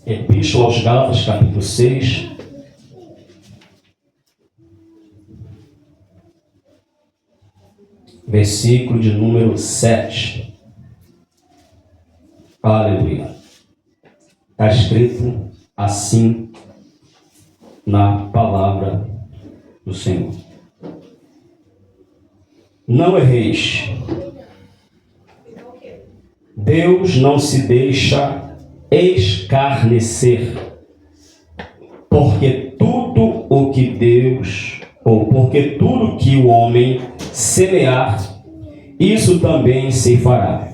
Epístola aos Gálatas, capítulo 6. Versículo de número 7. Aleluia. Está escrito assim na palavra do Senhor. Não erreis. Deus não se deixa escarnecer, porque tudo que o homem semear, isso também se fará.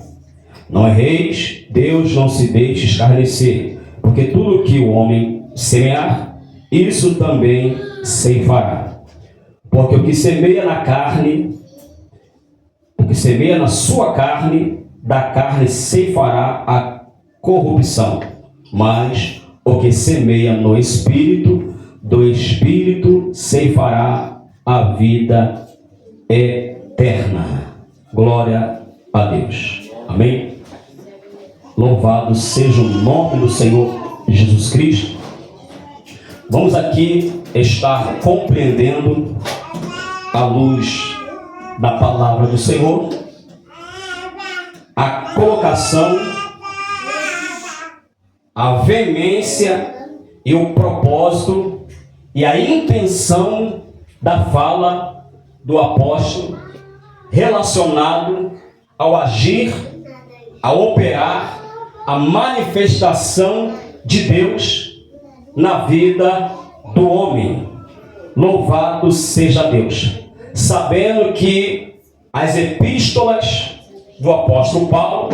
Não erreis, Deus não se deixa escarnecer, porque tudo que o homem semear, isso também se fará. Porque o que semeia na carne, o que semeia na sua carne, da carne se fará a corrupção, mas o que semeia no Espírito, do Espírito se fará a vida eterna. Glória a Deus. Amém? Louvado seja o nome do Senhor Jesus Cristo. Vamos aqui estar compreendendo à luz da palavra do Senhor a colocação, a veemência e o propósito e a intenção da fala do apóstolo relacionado ao agir, ao operar, a manifestação de Deus na vida do homem. Louvado seja Deus. Sabendo que as epístolas do apóstolo Paulo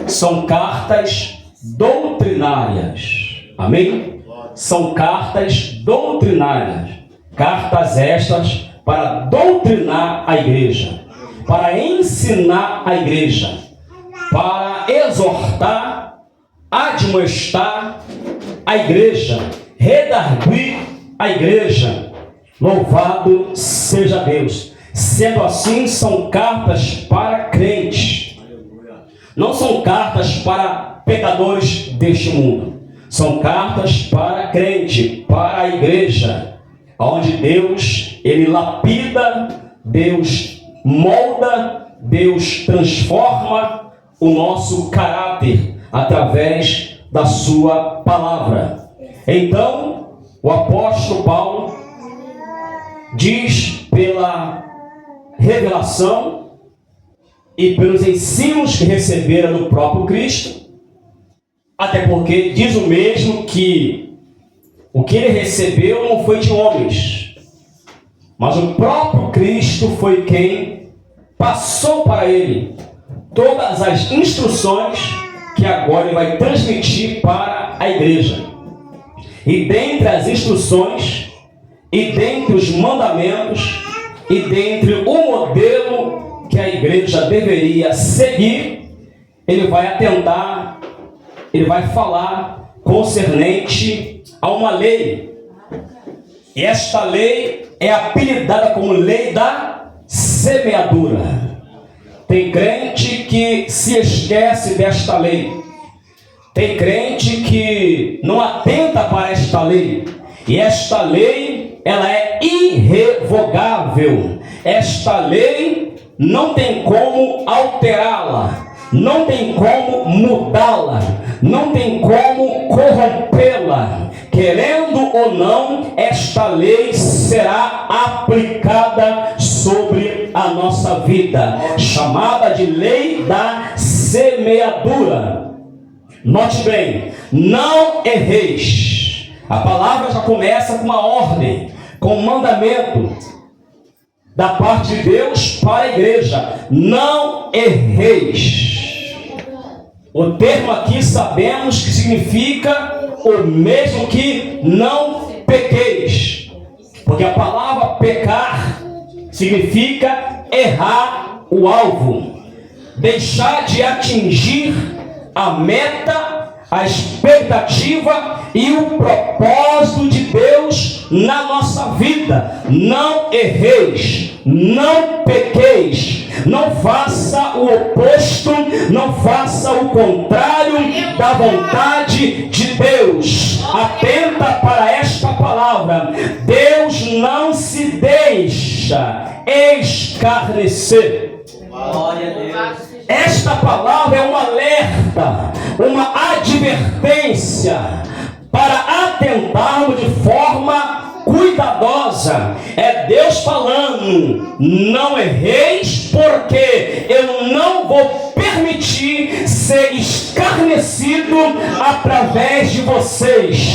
são cartas doutrinárias. Amém? São cartas doutrinárias. Cartas estas para doutrinar a igreja, para ensinar a igreja, para exortar, admoestar a igreja, redarguir a igreja. Louvado seja Deus. Sendo assim, são cartas para crentes. Não são cartas para pecadores deste mundo. São cartas para crente, para a igreja, onde Deus, Ele lapida, Deus molda, Deus transforma o nosso caráter através da sua palavra. Então, o apóstolo Paulo diz pela revelação e pelos ensinos que recebera do próprio Cristo, até porque diz o mesmo que o que ele recebeu não foi de homens, mas o próprio Cristo foi quem passou para ele todas as instruções que agora ele vai transmitir para a igreja. E dentre as instruções, e dentre os mandamentos, e dentre o modelo que a igreja deveria seguir, ele vai atentar, ele vai falar concernente a uma lei. E esta lei é apelidada como lei da semeadura. Tem crente que se esquece desta lei. Tem crente que não atenta para esta lei. E esta lei, ela é irrevogável. Esta lei não tem como alterá-la, não tem como mudá-la, não tem como corrompê-la. Querendo ou não, esta lei será aplicada sobre a nossa vida, chamada de lei da semeadura. Note bem, não erreis. A palavra já começa com uma ordem, com um mandamento da parte de Deus para a igreja. Não erreis. O termo aqui sabemos que significa o mesmo que não pequeis. Porque a palavra pecar significa errar o alvo, deixar de atingir a meta, a expectativa e o propósito de Deus na nossa vida. Não erreis, não pequeis, não faça o oposto, não faça o contrário olho da vontade de Deus. Atenta para esta palavra. Deus não se deixa escarnecer. Glória a Deus. Esta palavra é um alerta, uma advertência para atentarmos de forma cuidadosa. É Deus falando: não erreis, porque eu não vou permitir ser escarnecido através de vocês.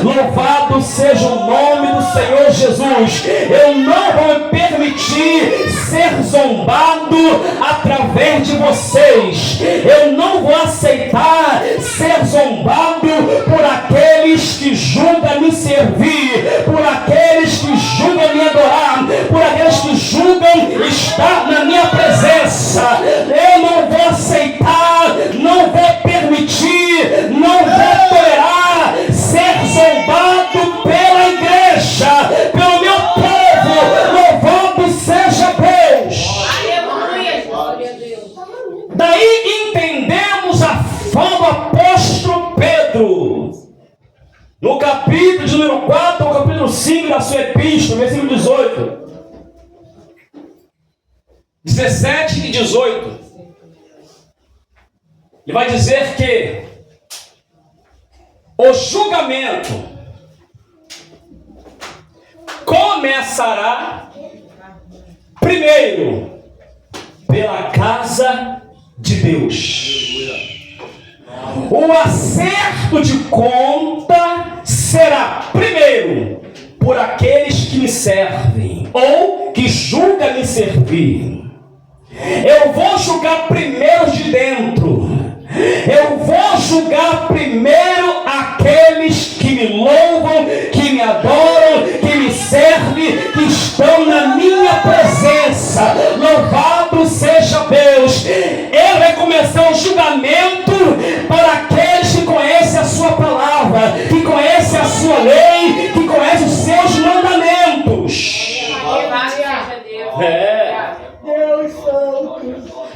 Louvado seja o nome do Senhor Jesus. Eu não vou permitir ser zombado através de vocês. Eu não vou aceitar ser zombado por aqueles que julgam me servir, por aqueles que julgam me adorar, por aqueles que julgam estar na minha presença. Eu não vou aceitar, não vou permitir, não vou tolerar ser zombado pela igreja, pelo meu povo. Louvado seja Deus. Daí entendemos a fala do apóstolo Pedro, no capítulo de número 4 ao capítulo 5 da sua epístola, versículo 18, 17 e 18. Ele vai dizer que o julgamento começará primeiro pela casa de Deus. O acerto de conta será primeiro por aqueles que me servem ou que julgam me servir. Eu vou julgar primeiro de dentro. Eu vou julgar primeiro aqueles que me louvam, que me adoram, que me servem, que estão na minha presença. Louvado seja Deus. Ele vai começar o julgamento para aqueles que conhecem a sua palavra, que conhecem a sua lei, que conhecem os seus mandamentos.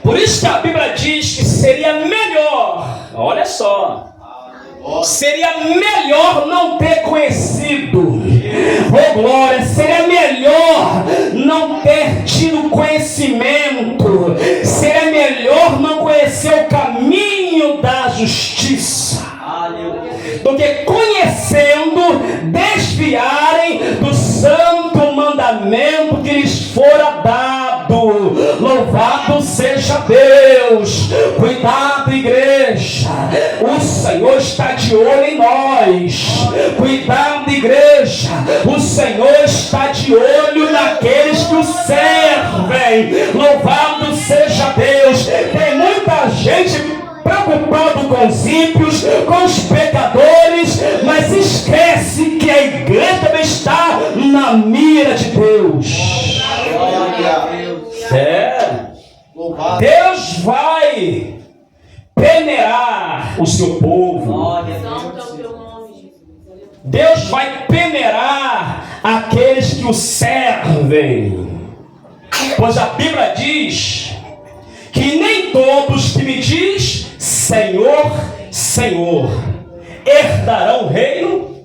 Por isso que a Bíblia diz que seria melhor, olha só, seria melhor não ter conhecido, oh glória, seria melhor não ter tido conhecimento, seria melhor não conhecer o caminho da justiça, do que conhecendo, desviarem do santo mandamento que lhes fora dado. Louvado seja Deus. Cuidado, igreja, o Senhor está de olho em nós. Cuidado, igreja, o Senhor está de olho naqueles que o servem. Louvado seja Deus. Tem muita gente preocupado com os ímpios, com os pecadores, mas esquece que a igreja também está na mira de Deus. Deus vai peneirar o seu povo. Deus vai peneirar aqueles que o servem. Pois a Bíblia diz que nem todos que me diz Senhor, Senhor, herdarão o reino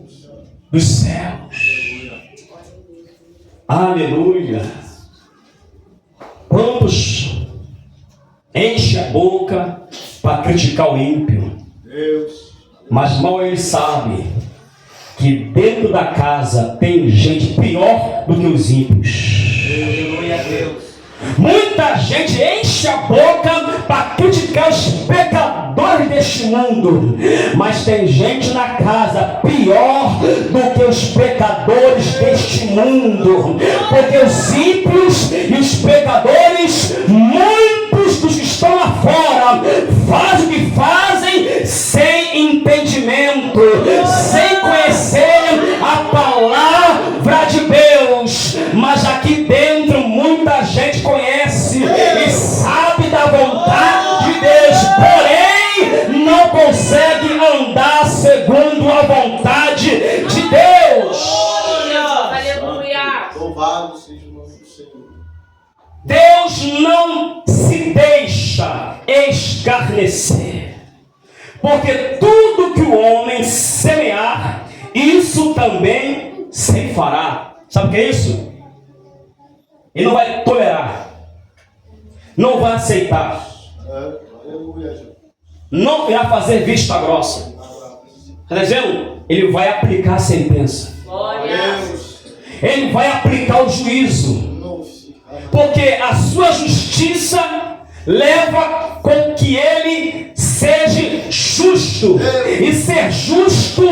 dos céus. Aleluia. Quantos enchem a boca para criticar o ímpio, mas mal eles sabem que dentro da casa tem gente pior do que os ímpios. Aleluia a Deus. Muita gente enche a boca para criticar os pecadores deste mundo, mas tem gente na casa pior do que os pecadores deste mundo, porque os ímpios e os pecadores, muitos dos que estão lá fora, fazem o que fazem sem entendimento, sem conhecer a palavra de Deus. Mas aqui dentro muita gente conhece e sabe da vontade de Deus, porém não consegue andar segundo a vontade de Deus. Aleluia. Louvado seja o nome do Senhor. Deus não se deixa escarnecer. Porque tudo que o homem semear, isso também ceifará. Sabe o que é isso? Ele não vai tolerar, não vai aceitar, não irá fazer vista grossa. Está dizendo? Ele vai aplicar a sentença. Ele vai aplicar o juízo. Porque a sua justiça leva com que ele seja justo. E ser justo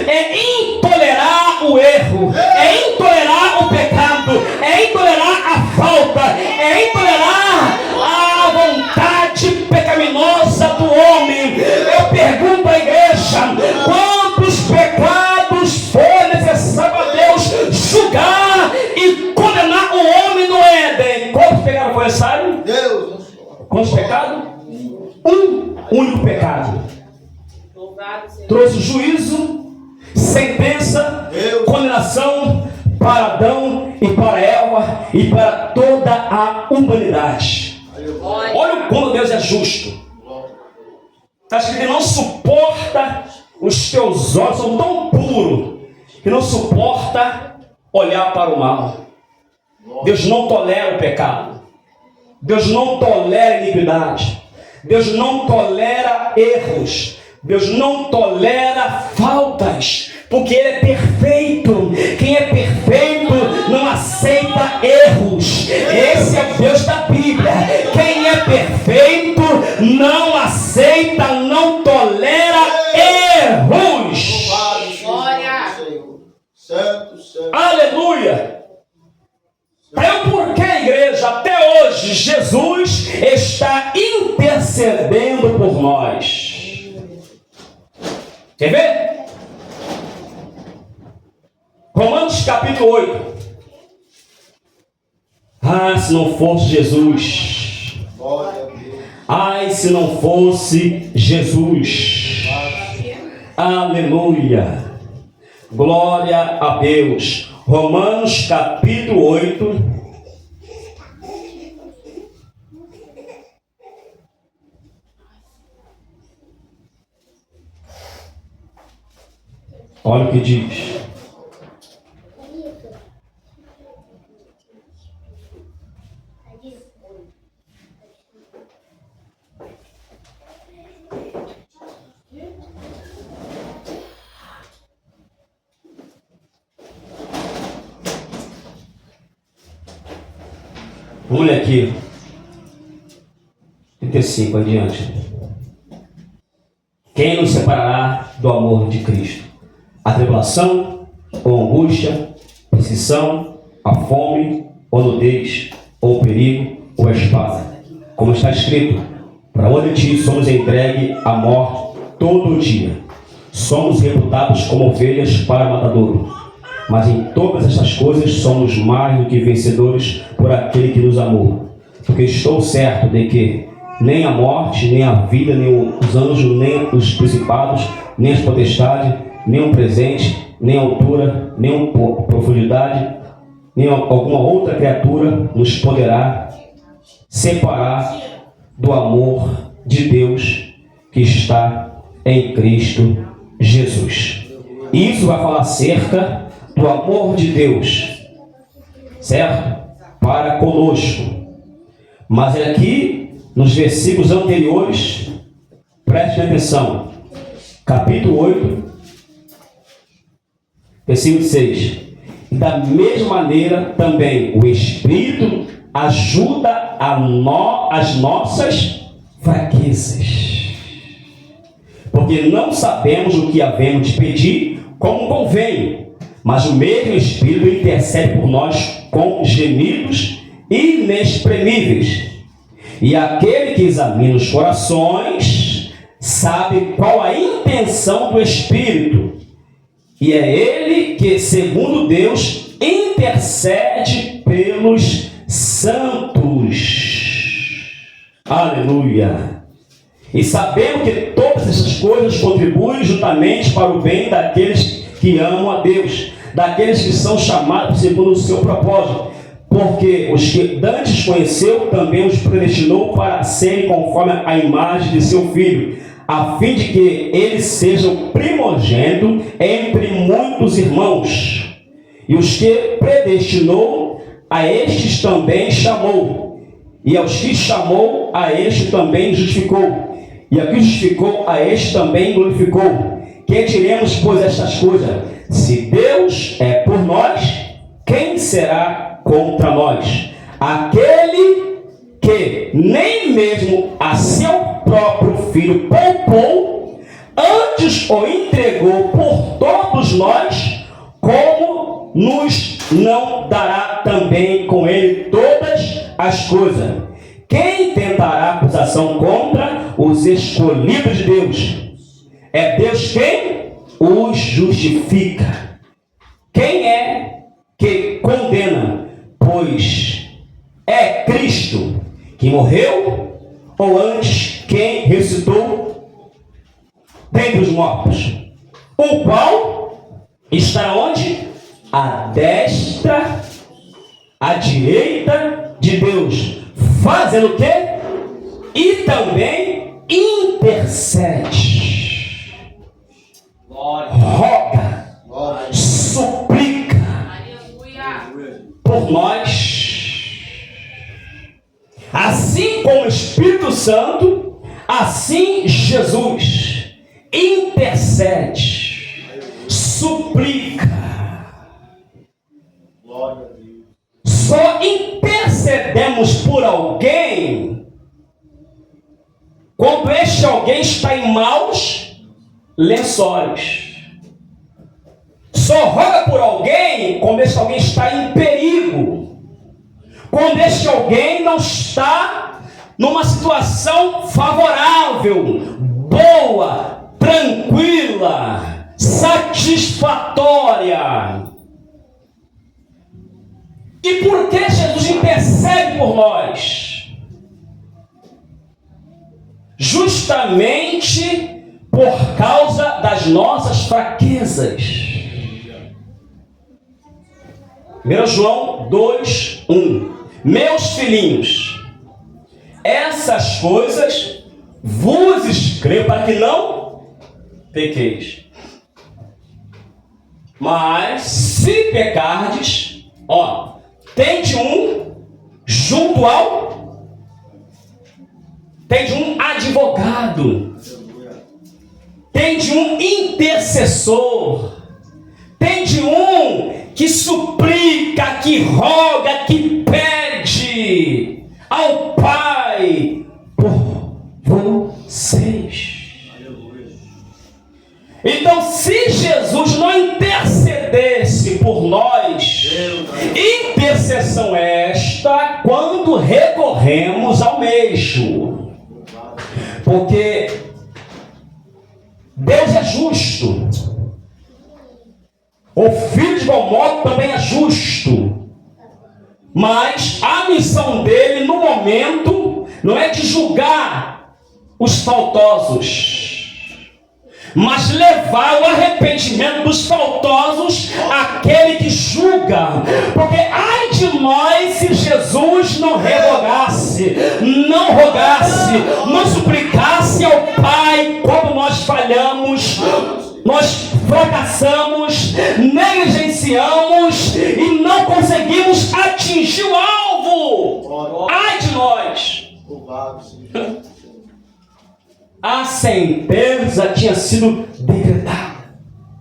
é intolerar o erro, é intolerar o pecado, é intolerar a falta, é intolerar a vontade pecaminosa do homem. Eu pergunto à igreja: quantos pecados foi necessário a Deus julgar e condenar o homem no Éden? Quantos pecados foi necessário? Quantos pecados? Um único pecado. Trouxe juízo, sentença, condenação para Adão e para Eva e para toda a humanidade. Olha como Deus é justo. Está escrito que Ele não suporta, os teus olhos são tão puros que não suporta olhar para o mal. Deus não tolera o pecado. Deus não tolera iniquidade. Deus não tolera erros. Deus não tolera faltas, porque Ele é perfeito. Quem é perfeito não aceita erros. Esse é o Deus da Bíblia. Quem é perfeito não aceita, não tolera erros. Glória. Aleluia. Então, por que, igreja, até hoje Jesus está intercedendo por nós? Quer ver? Romanos capítulo 8. Ah, se não fosse Jesus. Ai, se não fosse Jesus. Aleluia. Glória a Deus. Romanos capítulo 8. Olha o que diz. Vamos ler aqui. 35 adiante. Quem nos separará do amor de Cristo? A tribulação, ou angústia, perseguição, a fome, ou nudez, ou perigo, ou a espada. Como está escrito: para onde ti somos entregue à morte todo o dia. Somos reputados como ovelhas para matadouro. Mas em todas estas coisas somos mais do que vencedores por aquele que nos amou. Porque estou certo de que nem a morte, nem a vida, nem os anjos, nem os principados, nem as potestades, nem o presente, nem a altura, nem a profundidade, nem alguma outra criatura nos poderá separar do amor de Deus que está em Cristo Jesus. E isso vai falar acerca do amor de Deus, certo? Para conosco. Mas aqui, nos versículos anteriores, preste atenção. Capítulo 8, versículo 6. Da mesma maneira, também o Espírito ajuda as nossas fraquezas. Porque não sabemos o que havemos de pedir como convém. Mas o mesmo Espírito intercede por nós com gemidos inexprimíveis. E aquele que examina os corações sabe qual a intenção do Espírito. E é Ele que, segundo Deus, intercede pelos santos. Aleluia. E sabemos que todas essas coisas contribuem juntamente para o bem daqueles que amam a Deus, daqueles que são chamados segundo o seu propósito, porque os que antes conheceu também os predestinou para serem conforme a imagem de seu Filho, a fim de que ele seja o primogênito entre muitos irmãos. E os que predestinou, a estes também chamou. E aos que chamou, a este também justificou. E a que justificou, a este também glorificou. Que diremos, pois, estas coisas? Se Deus é por nós, quem será contra nós? Aquele que nem mesmo a seu próprio filho poupou, antes o entregou por todos nós, como nos não dará também com ele todas as coisas? Quem tentará acusação contra os escolhidos de Deus? É Deus quem os justifica. Quem é que condena? Pois é Cristo que morreu, ou antes quem ressuscitou dentre os mortos, o qual está onde? À destra, à direita de Deus, fazendo o quê? E também intercede, roga, suplica por nós. Assim como o Espírito Santo, assim Jesus intercede, suplica. Só intercedemos por alguém quando este alguém está em maus lençóis. Só roga por alguém quando este alguém está em perigo. Quando este alguém não está numa situação favorável, boa, tranquila, satisfatória. E por que Jesus intercede por nós? Justamente por causa das nossas fraquezas. 1 João 2:1. Meus filhinhos, essas coisas vos escrevo para que não pequeis. Mas se pecardes, tende um advogado, tende um intercessor, tende um que suplica, que roga, que pede ao Pai por vocês. Então, se Jesus não intercedesse por nós, intercessão esta quando recorremos ao mesmo. Porque Deus é justo. O Filho de igual modo também é justo. Mas a missão dele no momento não é de julgar os faltosos, mas levar o arrependimento dos faltosos àquele que julga. Porque ai de nós se Jesus não revogasse, não rogasse, não suplicasse ao Pai quando nós falhamos, nós fracassamos, negligenciamos e não conseguimos atingir o alvo. Ai de nós! A sentença tinha sido decretada.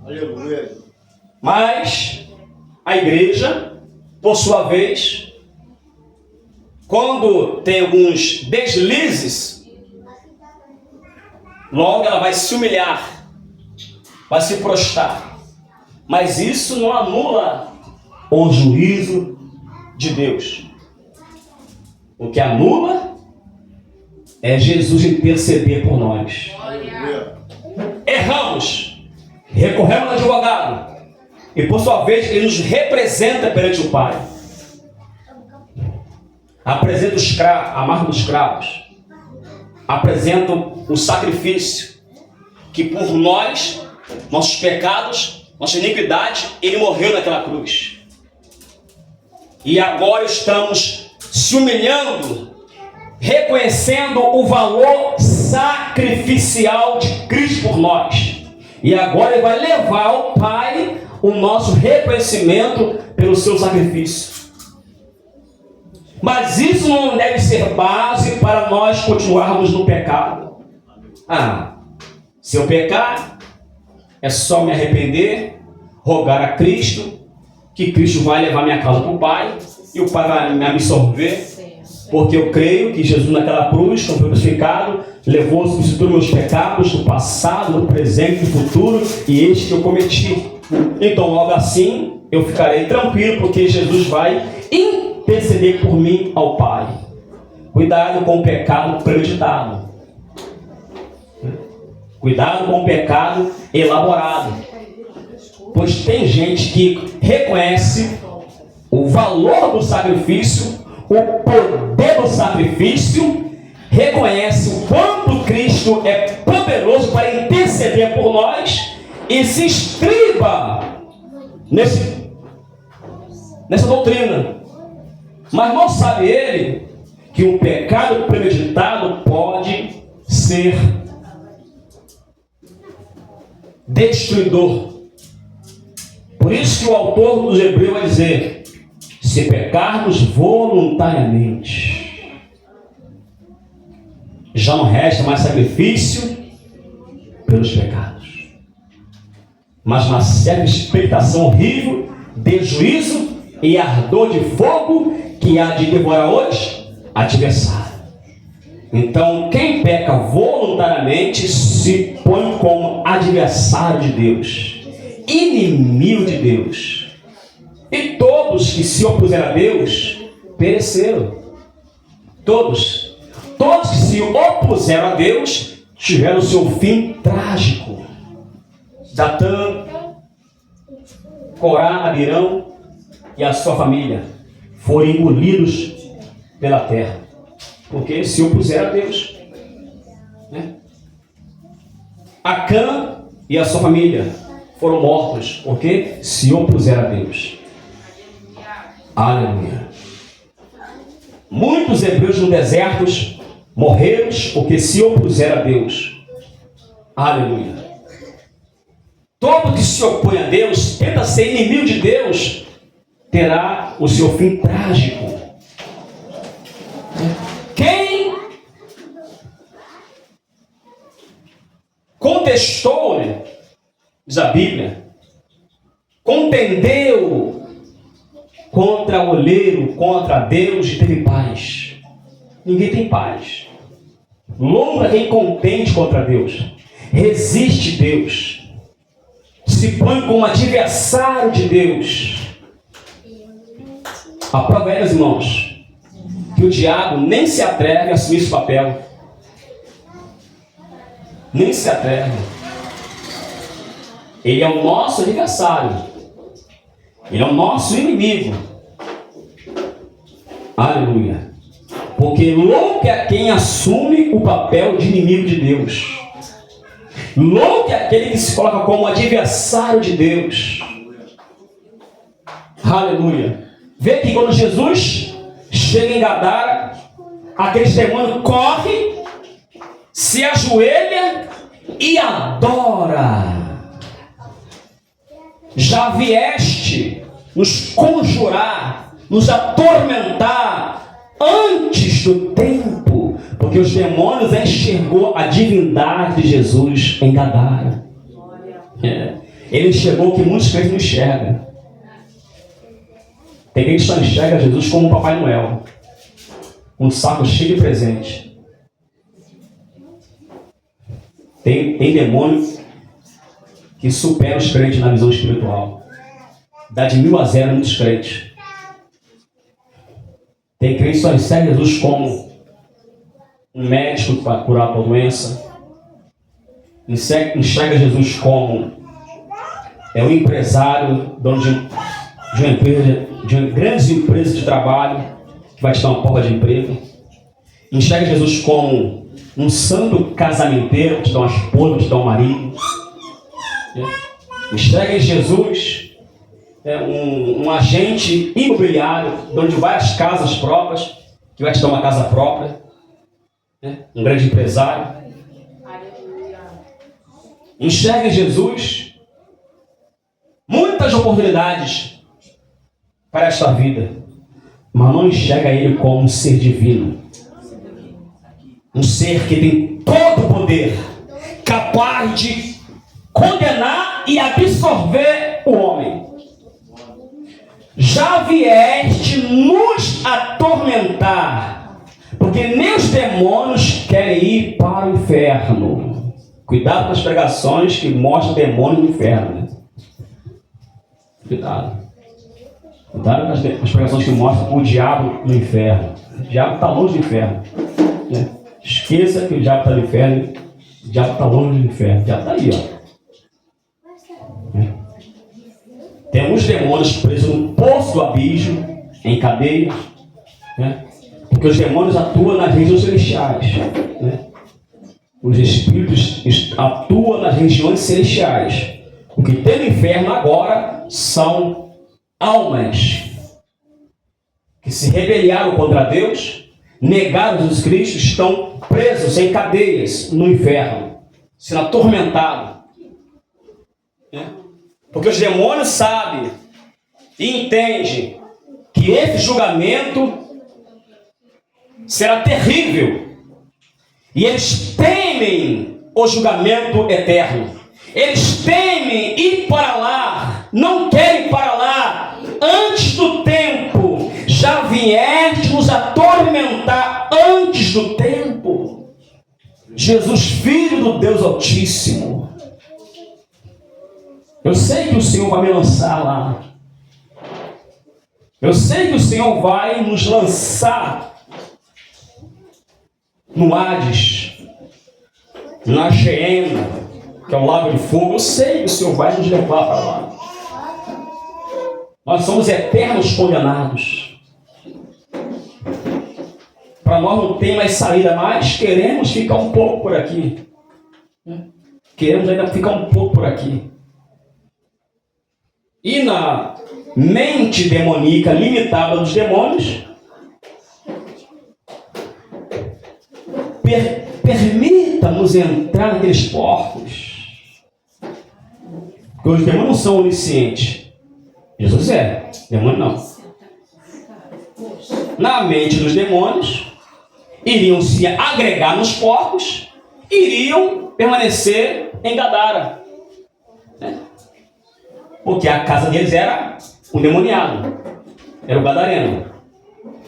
Aleluia. Mas a igreja, por sua vez, quando tem alguns deslizes, logo ela vai se humilhar, vai se prostrar. Mas isso não anula o juízo de Deus. O que anula é Jesus interceder por nós. Erramos, recorremos ao advogado, e por sua vez ele nos representa perante o Pai. Apresenta o escravo, a marca dos escravos, apresenta o sacrifício que por nós, nossos pecados, nossa iniquidade, ele morreu naquela cruz. E agora estamos se humilhando, reconhecendo o valor sacrificial de Cristo por nós. E agora ele vai levar ao Pai o nosso reconhecimento pelo seu sacrifício. Mas isso não deve ser base para nós continuarmos no pecado. Se eu pecar, é só me arrepender, rogar a Cristo, que Cristo vai levar minha causa para o Pai, e o Pai vai me absorver, porque eu creio que Jesus naquela cruz, quando foi crucificado, levou substituiu meus pecados do passado, do presente, do futuro, e este que eu cometi. Então, logo assim, eu ficarei tranquilo, porque Jesus vai interceder por mim ao Pai. Cuidado com o pecado premeditado. Cuidado com o pecado elaborado. Pois tem gente que reconhece o valor do sacrifício, o poder do sacrifício, reconhece o quanto Cristo é poderoso para interceder por nós e se estriba nessa doutrina. Mas não sabe ele que um pecado premeditado pode ser destruidor. Por isso que o autor dos Hebreus vai dizer: se pecarmos voluntariamente, já não resta mais sacrifício pelos pecados, mas uma certa expectação horrível de juízo e ardor de fogo que há de devorar hoje adversário. Então, quem peca voluntariamente se põe como adversário de Deus, inimigo de Deus. E todos que se opuseram a Deus pereceram. Todos que se opuseram a Deus tiveram o seu fim trágico. Datã, Corá, Abirão e a sua família foram engolidos pela terra, porque se opuseram a Deus. Acã e a sua família foram mortos, porque se opuseram a Deus. Aleluia. Muitos hebreus no deserto morreram porque se opuseram a Deus. Aleluia. Todo que se opõe a Deus, tenta ser inimigo de Deus, terá o seu fim trágico. Quem contestou, diz a Bíblia, contendeu contra o oleiro, contra Deus, e teve paz. Ninguém tem paz. Longo é quem contende contra Deus, resiste Deus, se põe como adversário de Deus. A prova é, meus irmãos, que o diabo nem se atreve a assumir esse papel. Nem se atreve. Ele é o nosso adversário. Ele é o nosso inimigo. Aleluia. Porque louco é quem assume o papel de inimigo de Deus. Louco é aquele que se coloca como adversário de Deus. Aleluia. Vê que quando Jesus chega em Gadara, aquele demônio corre, se ajoelha e adora. Já vieste nos conjurar, nos atormentar antes do tempo, porque os demônios enxergou a divindade de Jesus em Gadara. Ele enxergou o que muitos crentes não enxergam. Tem gente que só enxerga Jesus como um Papai Noel, um saco cheio de presente. Tem demônio que supera os crentes na visão espiritual. Dá de 1000 a 0 muitos crentes. Tem crente que só enxerga Jesus como um médico para curar a tua doença. Enxerga Jesus como um empresário, dono de uma empresa, de uma grande empresa de trabalho, que vai te dar uma porta de emprego. Enxerga Jesus como um santo casamenteiro, que te dá uma esposa, que te dá um marido. Enxerga em Jesus um agente imobiliário, dono de várias casas próprias, que vai te dar uma casa própria. Um grande empresário. enxerga em Jesus muitas oportunidades para esta vida, mas não enxerga Ele como um ser divino. Um ser que tem todo o poder, capaz de condenar e absorver o homem. Já vieste nos atormentar, porque nem os demônios querem ir para o inferno. Cuidado com as pregações que mostram demônio no inferno. Né? Cuidado. Cuidado com as pregações que mostram o diabo no inferno. O diabo está longe do inferno. Né? Esqueça que o diabo está no inferno. O diabo está longe do inferno. O diabo está aí, ó. Temos demônios presos no poço do abismo, em cadeia, né? Porque os demônios atuam nas regiões celestiais, né? Os espíritos atuam nas regiões celestiais. O que tem no inferno agora são almas que se rebelaram contra Deus, negaram Jesus Cristo, estão presos em cadeias no inferno, sendo atormentados. Porque os demônios sabem e entendem que esse julgamento será terrível. E eles temem o julgamento eterno. Eles temem ir para lá, não querem ir para lá antes do tempo. Já vieste nos atormentar antes do tempo. Jesus, Filho do Deus Altíssimo. Eu sei que o Senhor vai me lançar lá. Eu sei que o Senhor vai nos lançar no Hades, na Geena, que é o lago de fogo. Eu sei que o Senhor vai nos levar para lá. Nós somos eternos condenados. Para nós não tem mais saída mais. Queremos ficar um pouco por aqui. Queremos ainda ficar um pouco por aqui. E na mente demoníaca limitada dos demônios, permita-nos entrar naqueles porcos. Porque os demônios não são oniscientes. Jesus é, demônio não. Na mente dos demônios, iriam se agregar nos porcos, iriam permanecer em Gadara. Porque a casa deles era um demoniado. Era o gadareno.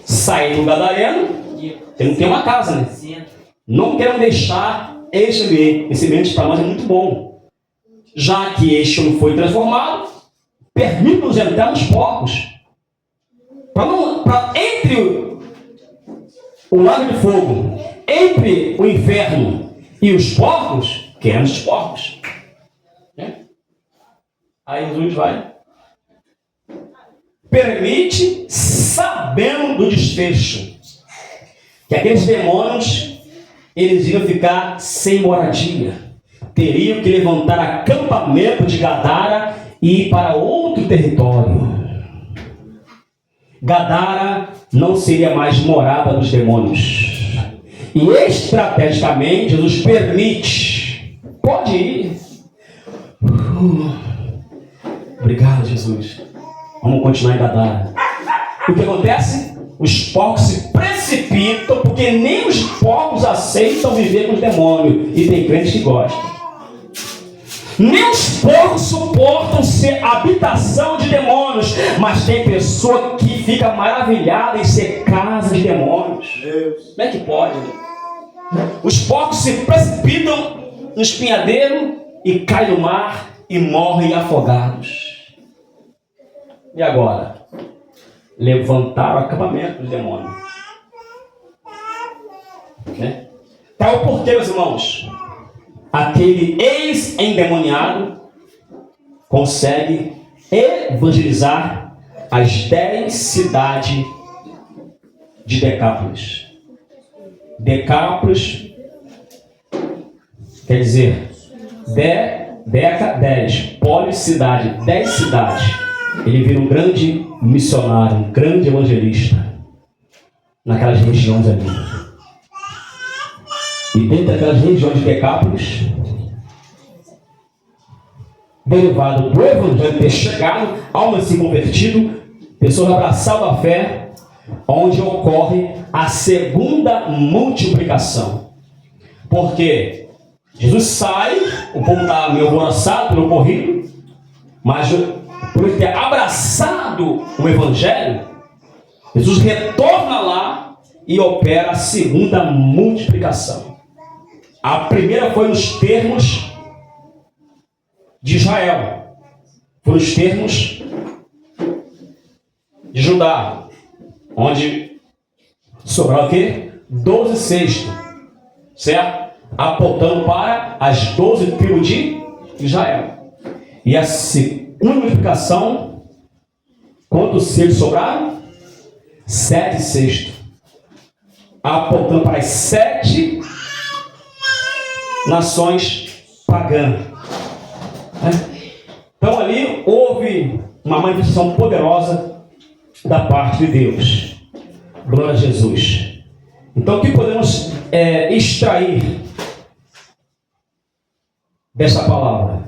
Sair do gadareno, ele não tem uma casa, né? Não queremos deixar este ambiente. Esse ambiente para nós é muito bom. Já que este não foi transformado, permite-nos entrar nos porcos. Entre o lago de fogo, entre o inferno e os porcos, queremos os porcos. Aí Jesus vai. Permite, sabendo do desfecho, que aqueles demônios, eles iam ficar sem moradia. Teriam que levantar acampamento de Gadara e ir para outro território. Gadara não seria mais morada dos demônios. E estrategicamente, Jesus permite. Pode ir. Obrigado, Jesus. Vamos continuar em Gadara. O que acontece? Os porcos se precipitam, porque nem os porcos aceitam viver com os demônios. E tem crentes que gostam. Nem os porcos suportam ser habitação de demônios. Mas tem pessoa que fica maravilhada em ser casa de demônios. Como é que pode? Os porcos se precipitam no espinhadeiro e caem no mar e morrem afogados. E agora? Levantaram o acampamento dos demônios. Tá o porquê, meus irmãos? Aquele ex-endemoniado consegue evangelizar as 10 cidades de Decápolis. Decápolis quer dizer 10, polis, cidade, 10 cidades. Ele vira um grande missionário, um grande evangelista naquelas regiões ali. E dentro daquelas regiões de Decápolis, derivado do evangelho ter chegado, almas se convertido, pessoas abraçadas à fé, onde ocorre a segunda multiplicação. Porque Jesus sai, o povo está meio alvoroçado pelo ocorrido, mas por ele ter abraçado o evangelho, Jesus retorna lá e opera a segunda multiplicação. A primeira foi nos termos de Israel, foi nos termos de Judá, onde sobrou o quê? 12 cestos, certo? Apontando para as 12 tribos de Israel. E a segunda multiplicação, quantos cestos sobraram? 7 cestos, apontando para as 7 nações pagãs. Então ali houve uma manifestação poderosa da parte de Deus. Glória a Jesus. Então o que podemos extrair dessa palavra?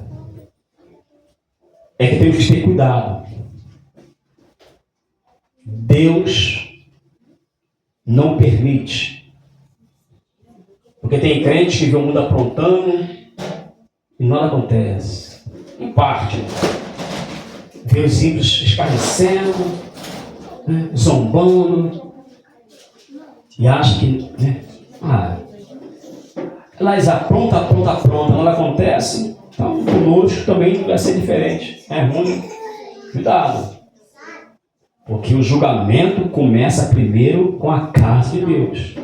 É que temos que ter cuidado. Deus não permite. Porque tem crente que vê o mundo aprontando e nada acontece. Em parte. Vê os ímpios escarnecendo, zombando, e acha que, elas aprontam, nada acontece. Então conosco também vai ser diferente. É ruim. Cuidado. Porque o julgamento começa primeiro com a casa de Deus.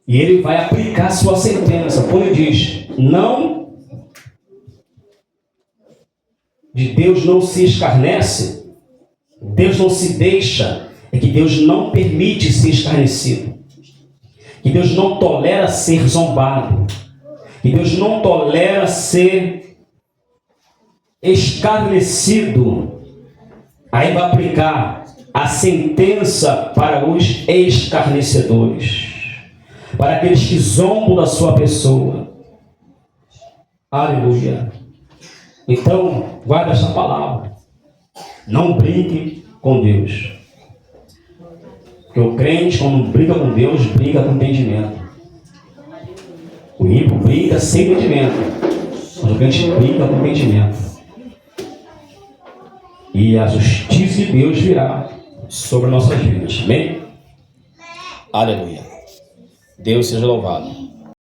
E ele vai aplicar sua sentença. Quando ele diz, não, de Deus não se escarnece, Deus não se deixa, é que Deus não permite ser escarnecido. Que Deus não tolera ser zombado. Que Deus não tolera ser escarnecido. Aí vai aplicar a sentença para os escarnecedores, para aqueles que zombam da sua pessoa. Aleluia. Então, guarda essa palavra. Não brinque com Deus. Porque o crente, quando brinca com Deus, brinca com entendimento. O ímpio brinca sem entendimento. Mas o crente brinca com entendimento. E a justiça de Deus virá sobre nossas vidas. Amém? Aleluia. Deus seja louvado.